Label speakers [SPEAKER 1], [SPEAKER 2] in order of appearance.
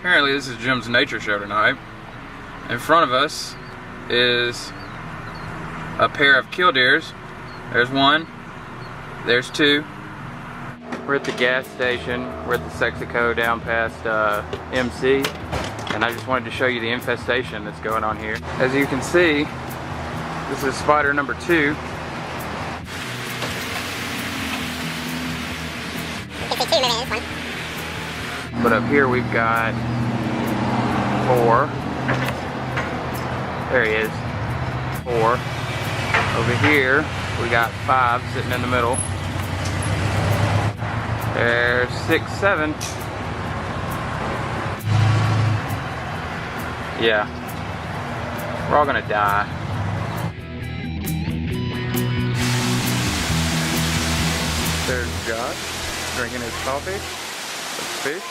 [SPEAKER 1] Apparently this is Jim's nature show tonight. In front of us is a pair of killdeers. There's one, there's two. We're at the gas station. We're at the Sexico down past MC, and I just wanted to show you the infestation that's going on here. As you can see, this is spider number 2. But up here we've got 4. There he is. 4. Over here we got 5 sitting in the middle. There's 6, 7. Yeah. We're all gonna die. There's Josh drinking his coffee with fish.